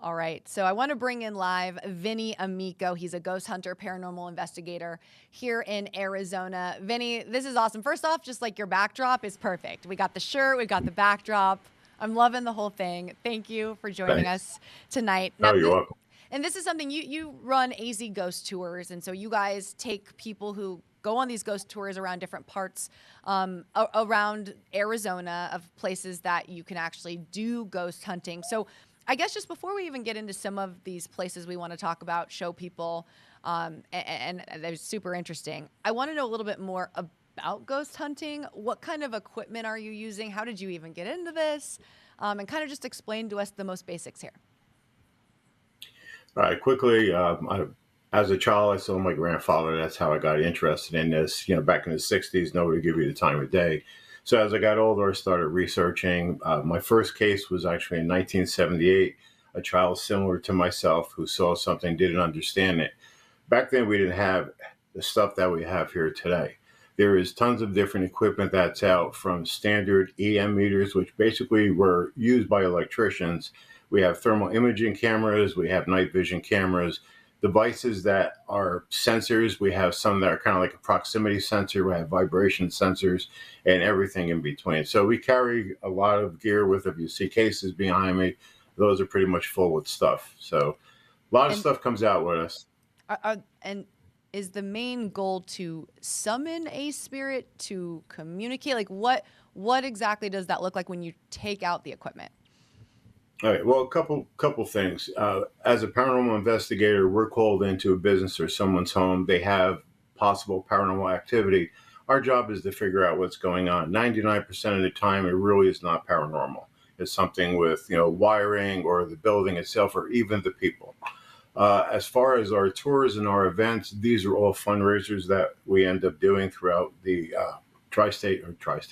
All right. So I want to bring in live Vinny Amico. He's a ghost hunter, paranormal investigator here in Arizona. Vinny, this is awesome. First off, just like your backdrop is perfect. We got the shirt, we got the backdrop. I'm loving the whole thing. Thank you for joining Thanks. us tonight. Now, Oh, you're welcome. and this is something you run AZ Ghost Tours, and so you guys take people who go on these ghost tours around different parts around Arizona of places that you can actually do ghost hunting. So I guess just before we even get into some of these places we want to talk about, show people, and they're super interesting, I want to know a little bit more about ghost hunting. What kind of equipment are you using? How did you even get into this? And kind of just explain to us the most basics here. All right, quickly, as a child, I saw my grandfather. That's how I got interested in this. Back in the 60s, nobody gave you the time of day. So as I got older, I started researching. My first case was actually in 1978, a child similar to myself who saw something, didn't understand it. Back then, we didn't have the stuff that we have here today. There is tons of different equipment that's out, from standard EM meters, which basically were used by electricians. We have thermal imaging cameras, we have night vision cameras, devices that are sensors. We have some that are kind of like a proximity sensor, we have vibration sensors, and everything in between. So we carry a lot of gear with, if you see cases behind me, those are pretty much full with stuff. So a lot of And stuff comes out with us. and is the main goal to summon a spirit, to communicate? Like what exactly does that look like when you take out the equipment? All right. Well, a couple things. As a paranormal investigator, we're called into a business or someone's home. They have possible paranormal activity. Our job is to figure out what's going on. 99% of the time, it really is not paranormal. It's something with wiring or the building itself or even the people. As far as our tours and our events, these are all fundraisers that we end up doing throughout the tri-state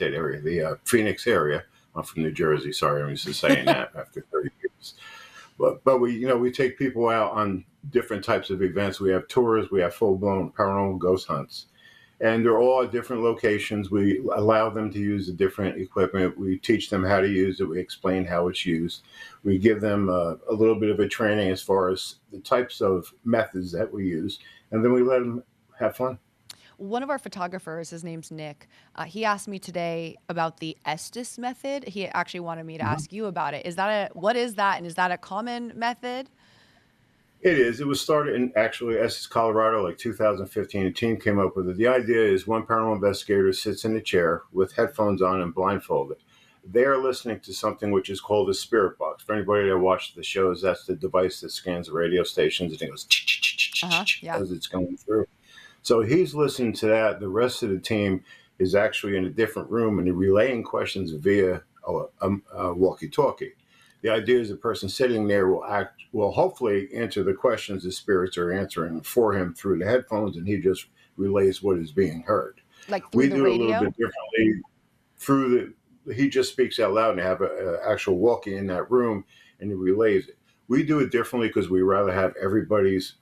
area, the Phoenix area. I'm from New Jersey. Sorry, I'm used to saying that after 30 years. But we take people out on different types of events. We have tours. We have full blown paranormal ghost hunts, and they're all at different locations. We allow them to use the different equipment. We teach them how to use it. We explain how it's used. We give them a little bit of a training as far as the types of methods that we use, and then we let them have fun. One of our photographers, his name's Nick, he asked me today about the Estes method. He actually wanted me to Mhm. ask you about it. What is that? And is that a common method? It is. It was started in actually Essex, Colorado, like 2015. A team came up with it. The idea is one paranormal investigator sits in a chair with headphones on and blindfolded. They are listening to something which is called a spirit box. For anybody that watched the shows, that's the device that scans the radio stations and it goes Uh-huh. Yeah. as it's going through. So he's listening to that. The rest of the team is actually in a different room and they're relaying questions via a walkie-talkie. The idea is the person sitting there will hopefully answer the questions the spirits are answering for him through the headphones, and he just relays what is being heard. Like through We the do it a little radio? bit differently through he just speaks out loud and have a actual walkie in that room and he relays it. We do it differently because we rather have everybody's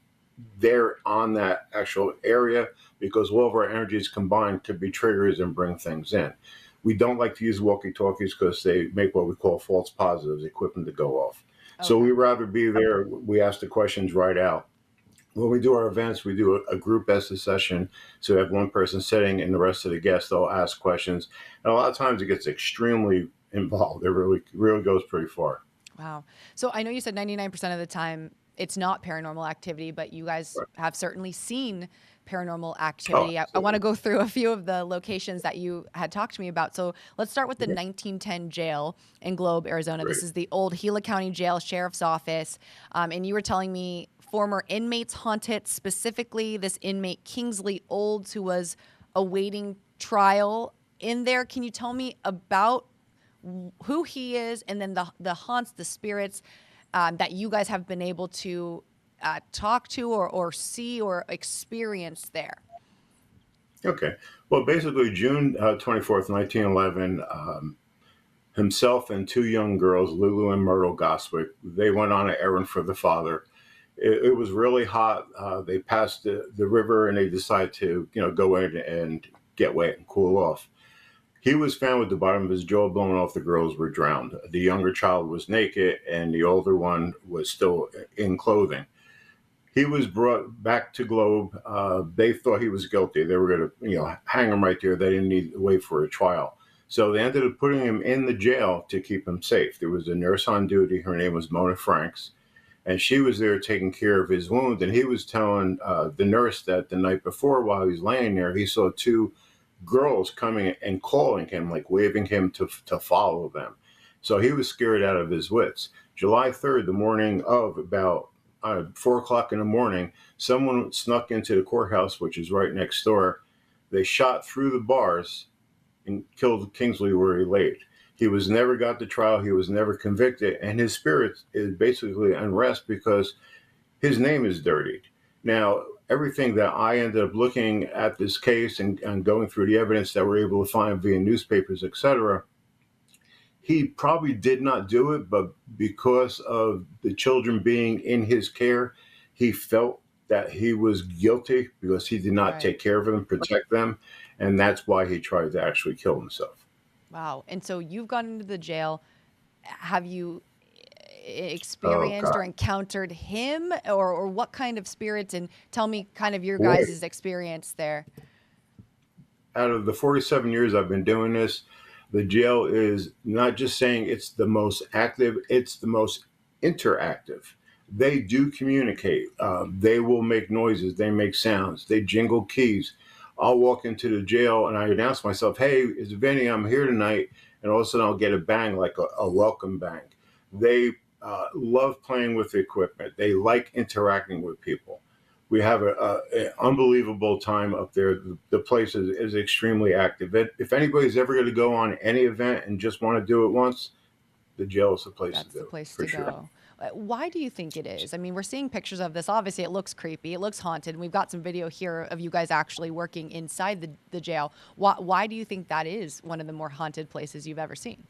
there on that actual area, because all of our energies combined could be triggers and bring things in. We don't like to use walkie talkies because they make what we call false positives, equip them to go off. So Okay. we rather be there. We ask the questions right out. When we do our events, we do a group essay session. So we have one person sitting and the rest of the guests, they'll ask questions. And a lot of times it gets extremely involved. It really goes pretty far. Wow. So I know you said 99% of the time it's not paranormal activity, but you guys Right. have certainly seen paranormal Oh, activity. I want to absolutely. go through a few of the locations that you had talked to me about. So let's start with the Mhm. 1910 jail in Globe, Arizona. This Great. is the old Gila County Jail Sheriff's Office. And you were telling me former inmates haunt it, specifically this inmate Kingsley Olds, who was awaiting trial in there. Can you tell me about who he is, and then the haunts, the spirits that you guys have been able to talk to or see or experience there? Okay. Well, basically, June 24th, 1911, himself and two young girls, Lulu and Myrtle Goswick, they went on an errand for the father. It was really hot. They passed the river and they decided to, go in and get wet and cool off. He was found with the bottom of his jaw blown off. The girls were drowned. The younger child was naked, and the older one was still in clothing. He was brought back to Globe. They thought he was guilty. They were going to, hang him right there. They didn't need to wait for a trial. So they ended up putting him in the jail to keep him safe. There was a nurse on duty. Her name was Mona Franks, and she was there taking care of his wound. And he was telling the nurse that the night before, while he was laying there, he saw two girls coming and calling him, like waving him to follow them. So he was scared out of his wits. July 3rd, the morning of about 4 o'clock in the morning, someone snuck into the courthouse, which is right next door. They shot through the bars and killed Kingsley where he laid. He was never got to trial. He was never convicted. And his spirit is basically unrest because his name is dirtied. Now, everything that I ended up looking at this case and going through the evidence that we're able to find via newspapers, etc., he probably did not do it, but because of the children being in his care, he felt that he was guilty because he did not take care of them, protect them, and that's why he tried to actually kill himself. Wow. And so you've gone into the jail. Have you experienced or encountered him, or what kind of spirits? And tell me kind of your guys' experience there. Out of the 47 years I've been doing this, the jail is not just saying it's the most active, it's the most interactive. They do communicate. They will make noises. They make sounds. They jingle keys. I'll walk into the jail and I announce myself, hey, it's Vinny, I'm here tonight. And all of a sudden I'll get a bang, like a welcome bang. They love playing with the equipment. They like interacting with people. We have an unbelievable time up there. The place is extremely active. If anybody's ever going to go on any event and just want to do it once, the jail is the place to do it. That's the place to go. Why do you think it is? I mean, we're seeing pictures of this. Obviously, it looks creepy. It looks haunted. And we've got some video here of you guys actually working inside the jail. Why do you think that is one of the more haunted places you've ever seen?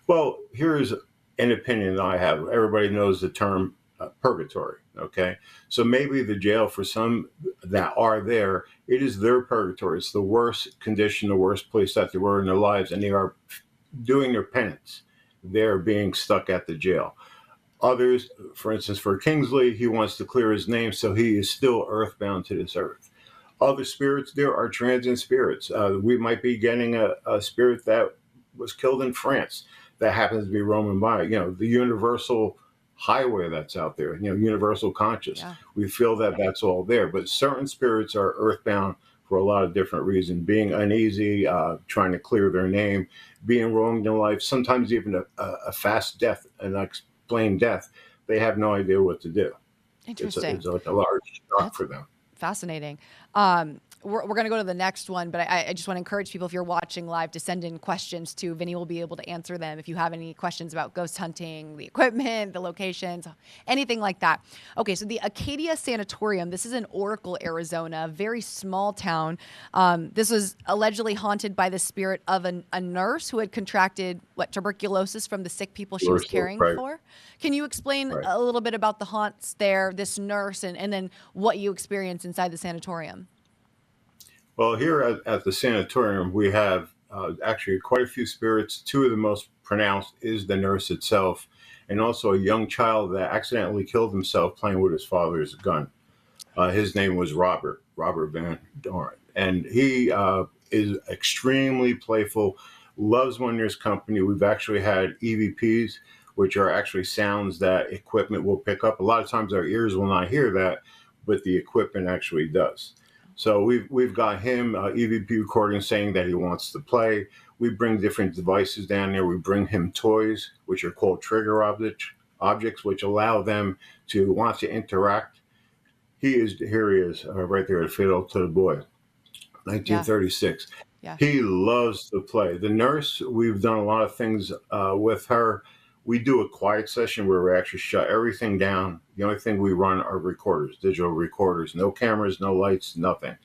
Well, here's an opinion that I have. Everybody knows the term purgatory. Okay. So maybe the jail, for some that are there, it is their purgatory. It's the worst condition, the worst place that they were in their lives, and they are doing their penance. They're being stuck at the jail. Others, for instance, for Kingsley, he wants to clear his name, so he is still earthbound to this earth. Other spirits, there are transient spirits. We might be getting a spirit that was killed in France that happens to be roaming by. The universal highway that's out there, universal conscious. Yeah. We feel that that's all there, but certain spirits are earthbound for a lot of different reasons, being uneasy, trying to clear their name, being wronged in life, sometimes even a fast death, an unexplained death. They have no idea what to do. Interesting. It's like a large shock for them. Fascinating. We're going to go to the next one, but I just want to encourage people, if you're watching live, to send in questions too. Vinny will be able to answer them if you have any questions about ghost hunting, the equipment, the locations, anything like that. Okay, so the Acadia Sanatorium, this is in Oracle, Arizona, a very small town. This was allegedly haunted by the spirit of a nurse who had contracted, tuberculosis from the sick people she was caring for. Can you explain a little bit about the haunts there, this nurse, and then what you experienced inside the sanatorium? Well, here at the sanatorium, we have actually quite a few spirits. Two of the most pronounced is the nurse itself, and also a young child that accidentally killed himself playing with his father's gun. His name was Robert Van Dorn, and he is extremely playful, loves when there's company. We've actually had EVPs, which are actually sounds that equipment will pick up. A lot of times our ears will not hear that, but the equipment actually does. So we've got him EVP recording saying that he wants to play. We bring different devices down there. We bring him toys, which are called trigger objects, which allow them to want to interact. Here he is, right there at Fiddle to the Boy, 1936. Yeah. He loves to play. The nurse, we've done a lot of things with her. We do a quiet session where we actually shut everything down. The only thing we run are recorders, digital recorders, no cameras, no lights, nothing.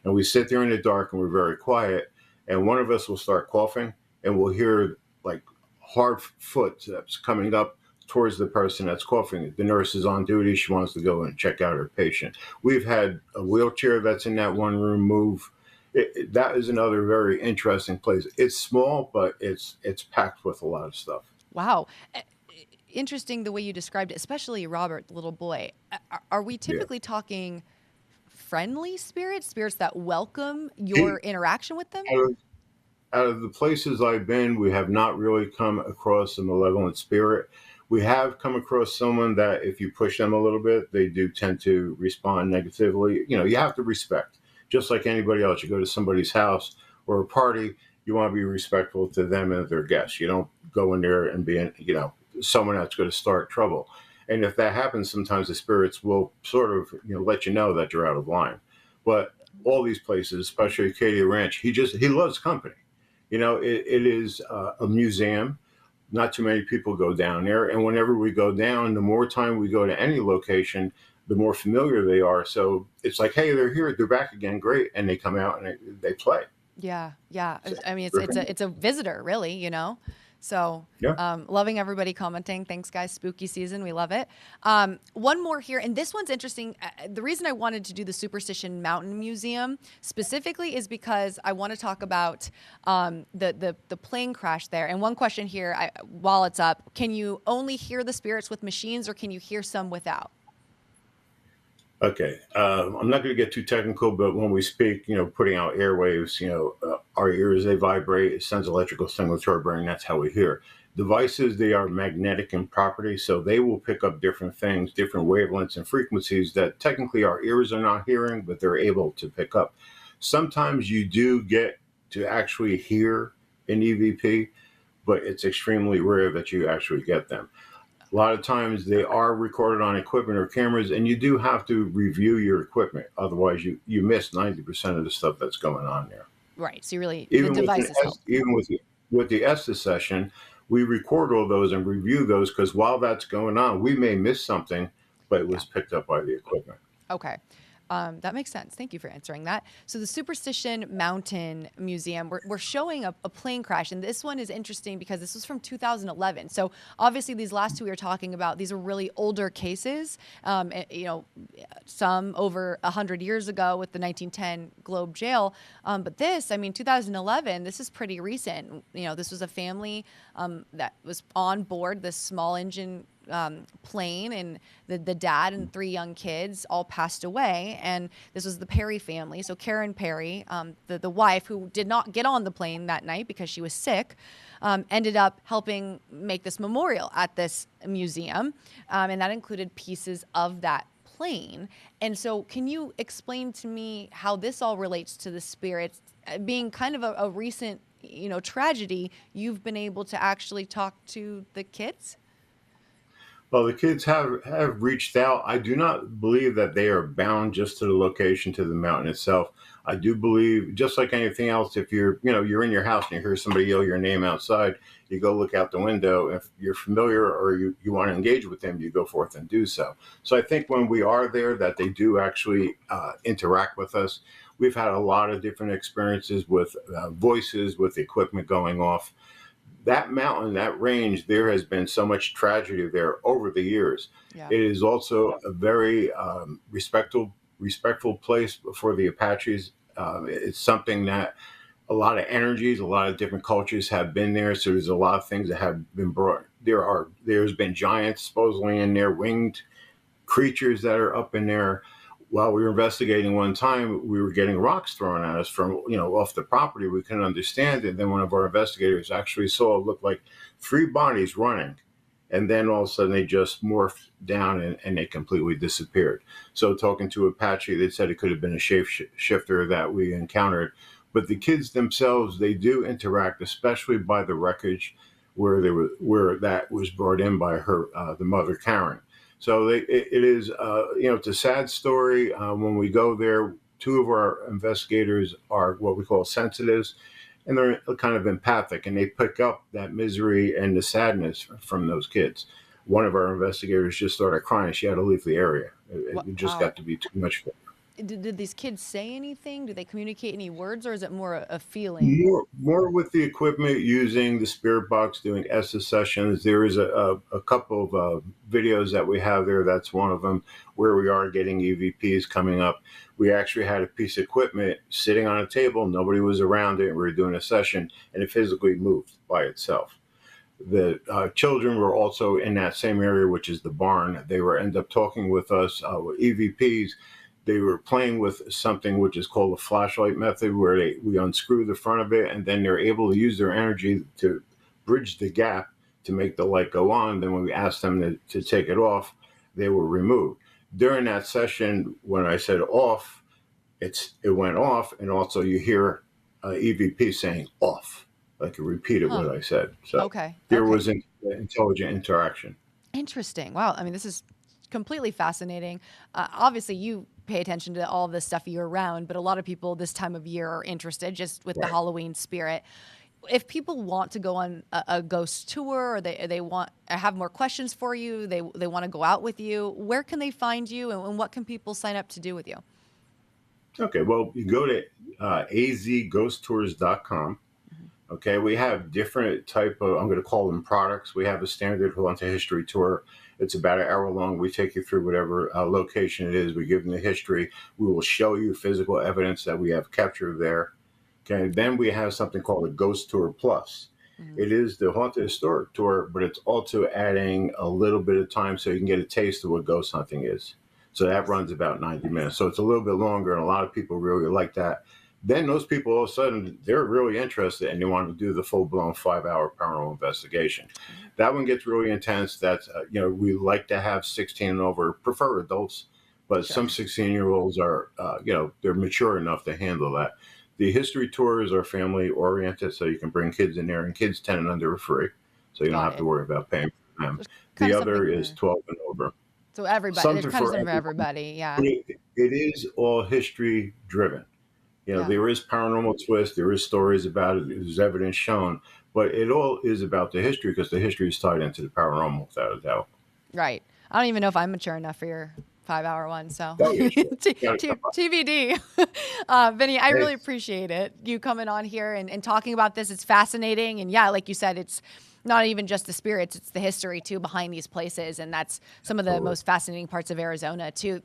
And we sit there in the dark and we're very quiet. And one of us will start coughing and we'll hear like hard footsteps coming up towards the person that's coughing. The nurse is on duty. She wants to go and check out her patient. We've had a wheelchair that's in that one room move. That is another very interesting place. It's small, but it's packed with a lot of stuff. Wow. Interesting the way you described it, especially Robert, the little boy. Are we Yeah. typically talking friendly spirits, spirits that welcome your He, interaction with them? out of, out of the places I've been, we have not really come across a malevolent spirit. We have come across someone that if you push them a little bit, they do tend to respond negatively. You have to respect, just like anybody else. You go to somebody's house or a party, you want to be respectful to them and their guests. You don't go in there and be, someone that's going to start trouble. And if that happens, sometimes the spirits will sort of, let you know that you're out of line. But all these places, especially Acadia Ranch, he loves company. It is a museum. Not too many people go down there. And whenever we go down, the more time we go to any location, the more familiar they are. So it's like, hey, they're here, they're back again, great. And they come out and they play. Yeah, yeah. So, I mean, it's a visitor, really, So, yeah. loving everybody commenting. Thanks, guys. Spooky season, we love it. One more here, and this one's interesting. The reason I wanted to do the Superstition Mountain Museum specifically is because I want to talk about the plane crash there. And one question here, while it's up, can you only hear the spirits with machines, or can you hear some without? Okay. I'm not going to get too technical, but when we speak, putting out airwaves, our ears, they vibrate, it sends electrical signals to our brain. That's how we hear. Devices, they are magnetic in property, so they will pick up different things, different wavelengths and frequencies that technically our ears are not hearing, but they're able to pick up. Sometimes you do get to actually hear an EVP, but it's extremely rare that you actually get them. A lot of times they are recorded on equipment or cameras, and you do have to review your equipment. Otherwise, you miss 90% of the stuff that's going on there. Right. So you really, the Even with devices help. even with the Estes session, we record all those and review those because while that's going on, we may miss something, but it Yeah. was picked up by the equipment. Okay. That makes sense. Thank you for answering that. So the Superstition Mountain Museum, we're showing a plane crash, and this one is interesting because this was from 2011. So obviously these last two we were talking about, these are really older cases, some over 100 years ago with the 1910 Globe Jail. But this, I mean, 2011, this is pretty recent. This was a family that was on board this small engine plane, and the dad and three young kids all passed away. And this was the Perry family. So Karen Perry, the wife who did not get on the plane that night because she was sick, ended up helping make this memorial at this museum. And that included pieces of that plane. And so can you explain to me how this all relates to the spirits being kind of a recent, tragedy? You've been able to actually talk to the kids? Well, the kids have reached out. I do not believe that they are bound just to the location, to the mountain itself. I do believe, just like anything else, if you're in your house and you hear somebody yell your name outside, you go look out the window. If you're familiar or you want to engage with them, you go forth and do so. So I think when we are there, that they do actually interact with us. We've had a lot of different experiences with voices, with equipment going off. That mountain, that range, there has been so much tragedy there over the years. Yeah. It is also a very respectful place for the Apaches. It's something that a lot of energies, a lot of different cultures have been there. So there's a lot of things that have been brought. There's been giants supposedly in there, winged creatures that are up in there. While we were investigating one time, we were getting rocks thrown at us from, off the property. We couldn't understand it. Then one of our investigators actually saw it look like three bodies running. And then all of a sudden they just morphed down and they completely disappeared. So talking to Apache, they said it could have been a shapeshifter that we encountered. But the kids themselves, they do interact, especially by the wreckage where that was brought in by her, the mother, Karen. So it is, it's a sad story. When we go there, two of our investigators are what we call sensitives, and they're kind of empathic, and they pick up that misery and the sadness from those kids. One of our investigators just started crying. She had to leave the area. It just Wow. got to be too much for her. Did these kids say anything? Do they communicate any words, or is it more a feeling? More with the equipment, using the spirit box, doing Essa sessions. There is a couple of videos that we have there. That's one of them where we are getting EVPs coming up. We actually had a piece of equipment sitting on a table. Nobody was around it. We were doing a session, and it physically moved by itself. The children were also in that same area, which is the barn. They were end up talking with us with EVPs. They were playing with something which is called the flashlight method, where we unscrew the front of it, and then they're able to use their energy to bridge the gap to make the light go on. Then when we asked them to take it off, they were removed. During that session, when I said off, it went off, and also you hear EVP saying off, like it repeated Huh. what I said. So Okay. there Okay. was intelligent interaction. Interesting. Wow. I mean, this is completely fascinating. Obviously, you pay attention to all this stuff year round, but a lot of people this time of year are interested just with the Right. Halloween spirit. If people want to go on a ghost tour, or they want have more questions for you, they want to go out with you, where can they find you, and what can people sign up to do with you? Okay. Well, you go to azghosttours.com. Mhm. Okay, we have different type of, I'm going to call them products. We have a standard haunted history tour. It's about an hour long. We take you through whatever location it is. We give them the history. We will show you physical evidence that we have captured there. Okay, then we have something called a Ghost Tour Plus. Mhm. It is the haunted historic tour, but it's also adding a little bit of time so you can get a taste of what ghost hunting is. So that Nice. runs about 90 minutes. So it's a little bit longer, and a lot of people really like that. Then those people all of a sudden they're really interested and they want to do the full blown 5 hour paranormal investigation. Mhm. That one gets really intense. That's we like to have 16 and over, prefer adults, but some Sure. 16-year-olds are they're mature enough to handle that. The history tours are family oriented, so you can bring kids in there, and kids 10 and under are free, so you don't Got have to it. worry about paying for them. There's kind The of other something is for 12 and over. so everybody. There's Something kind of for something for everyone. everybody. Yeah. It is all history driven. Yeah. There is paranormal twist, there is stories about it, there's evidence shown, but it all is about the history because the history is tied into the paranormal without a doubt. Right. I don't even know if I'm mature enough for your 5 hour one. So Oh, yeah, sure. Got to come up. TBD. Vinny, I Hey, really appreciate it. You coming on here and talking about this. It's fascinating. And yeah, like you said, it's not even just the spirits, it's the history too behind these places. And that's some of the absolutely. most fascinating parts of Arizona too.